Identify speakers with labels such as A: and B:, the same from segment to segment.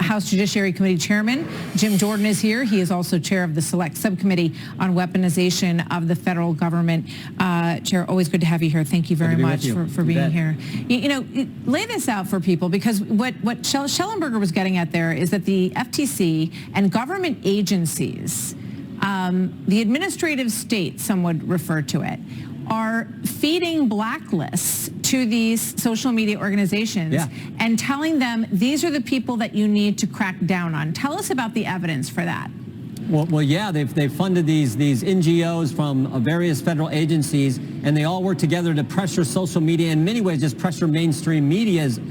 A: House Judiciary Committee Chairman Jim Jordan is here. He is also chair of the Select Subcommittee on Weaponization of the Federal Government. Chair, always good to have you here. Thank you very much for being here. You know, lay this out for people, because what Shellenberger was getting at there is that the FTC and government agencies, the administrative state, some would refer to it, are feeding blacklists to these social media organizations and telling them these are the people that you need to crack down on. Tell us about the evidence for that.
B: Well, yeah, they've funded these NGOs from various federal agencies, and they all work together to pressure social media, in many ways just pressure mainstream medias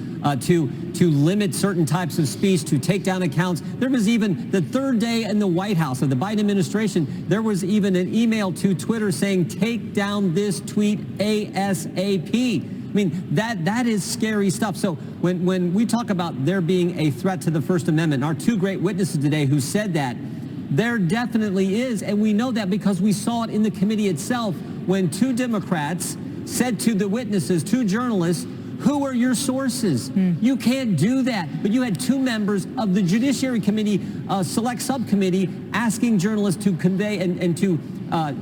B: to limit certain types of speech, to take down accounts. There was even the third day in the White House of the Biden administration, there was even an email to Twitter saying, take down this tweet ASAP. I mean, that is scary stuff. So when we talk about there being a threat to the First Amendment, our two great witnesses today who said that, there definitely is, and we know that because we saw it in the committee itself when two Democrats said to the witnesses, two journalists, who are your sources? You can't do that. But you had two members of the Judiciary Committee Select Subcommittee asking journalists to convey and to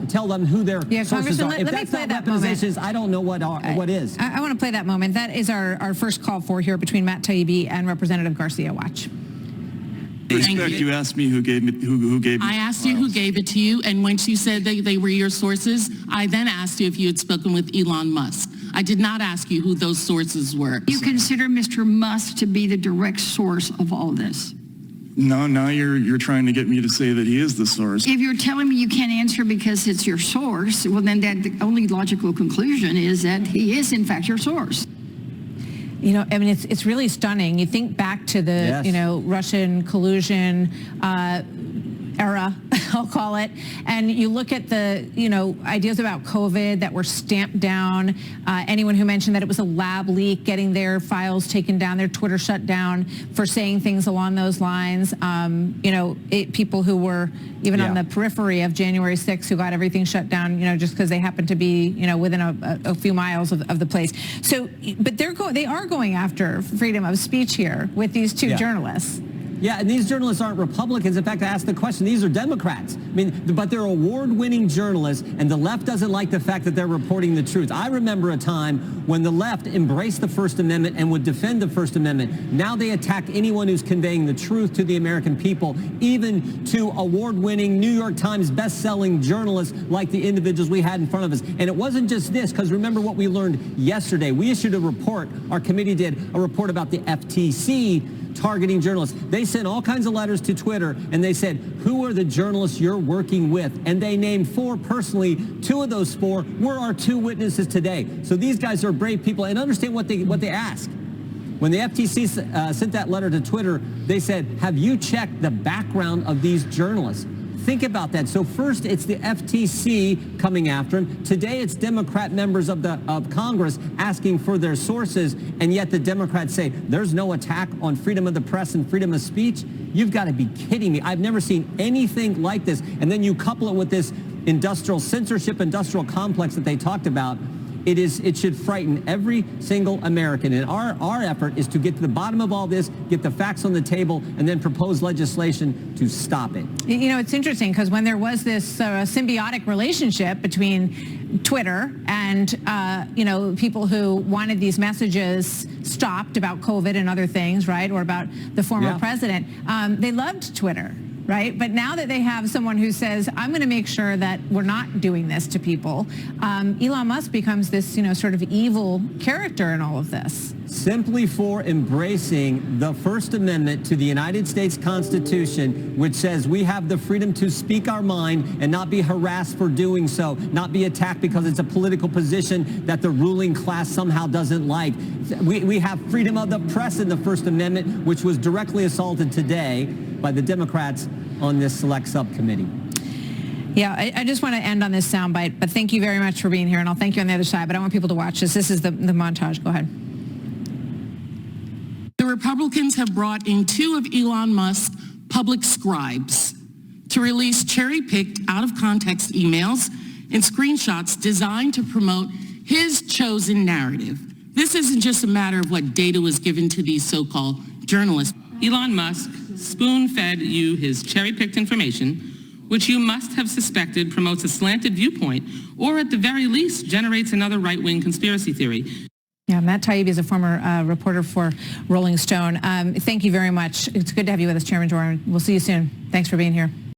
B: tell them who their sources are. If that's not weaponization, I don't know what is.
A: I want to play that moment. That is our first call for here between Matt Taibbi and Representative Garcia. Watch.
C: Respect, you asked me who gave it.
D: I asked you who gave it to you, and once you said they were your sources, I then asked you if you had spoken with Elon Musk. I did not ask you who those sources were.
E: You consider Mr. Musk to be the direct source of all this?
C: No, now you're trying to get me to say that he is the source.
E: If you're telling me you can't answer because it's your source, well, then the only logical conclusion is that he is, in fact, your source.
A: You know, I mean, it's really stunning. You think back to the, you know, Russian collusion era, I'll call it, and you look at the, you know, ideas about COVID that were stamped down. Anyone who mentioned that it was a lab leak, getting their files taken down, their Twitter shut down for saying things along those lines. You know, people who were even on the periphery of January 6th who got everything shut down, you know, just because they happened to be, you know, within a few miles of the place. So, but they are going after freedom of speech here with these two journalists.
B: Yeah, and these journalists aren't Republicans. In fact, I asked the question, these are Democrats. I mean, but they're award-winning journalists, and the left doesn't like the fact that they're reporting the truth. I remember a time when the left embraced the First Amendment and would defend the First Amendment. Now they attack anyone who's conveying the truth to the American people, even to award-winning New York Times best-selling journalists like the individuals we had in front of us. And it wasn't just this, because remember what we learned yesterday. We issued a report, our committee did, a report about the FTC targeting journalists. They sent all kinds of letters to Twitter, and they said, who are the journalists you're working with? And they named four personally. Two of those four were our two witnesses today. So these guys are brave people, and understand what they ask. When the FTC sent that letter to Twitter, they said, have you checked the background of these journalists? Think about that. So first, it's the FTC coming after him. Today, it's Democrat members of Congress asking for their sources, and yet the Democrats say there's no attack on freedom of the press and freedom of speech. You've got to be kidding me. I've never seen anything like this. And then you couple it with this industrial censorship, industrial complex that they talked about. It should frighten every single American. And our effort is to get to the bottom of all this, get the facts on the table, and then propose legislation to stop it.
A: You know, it's interesting because when there was this symbiotic relationship between Twitter and, you know, people who wanted these messages stopped about COVID and other things, right, or about the former president, they loved Twitter. Right? But now that they have someone who says, I'm going to make sure that we're not doing this to people, Elon Musk becomes this, you know, sort of evil character in all of this.
B: Simply for embracing the First Amendment to the United States Constitution, which says we have the freedom to speak our mind and not be harassed for doing so, not be attacked because it's a political position that the ruling class somehow doesn't like. We have freedom of the press in the First Amendment, which was directly assaulted today by the Democrats on this Select Subcommittee.
A: Yeah, I just want to end on this soundbite, but thank you very much for being here, and I'll thank you on the other side, but I want people to watch this. This is the montage. Go ahead.
D: The Republicans have brought in two of Elon Musk's public scribes to release cherry-picked, out-of-context emails and screenshots designed to promote his chosen narrative. This isn't just a matter of what data was given to these so-called journalists. Elon Musk spoon-fed you his cherry-picked information, which you must have suspected promotes a slanted viewpoint, or at the very least generates another right-wing conspiracy theory.
A: Yeah, Matt Taibbi is a former reporter for Rolling Stone. Thank you very much. It's good to have you with us, Chairman Doran. We'll see you soon. Thanks for being here.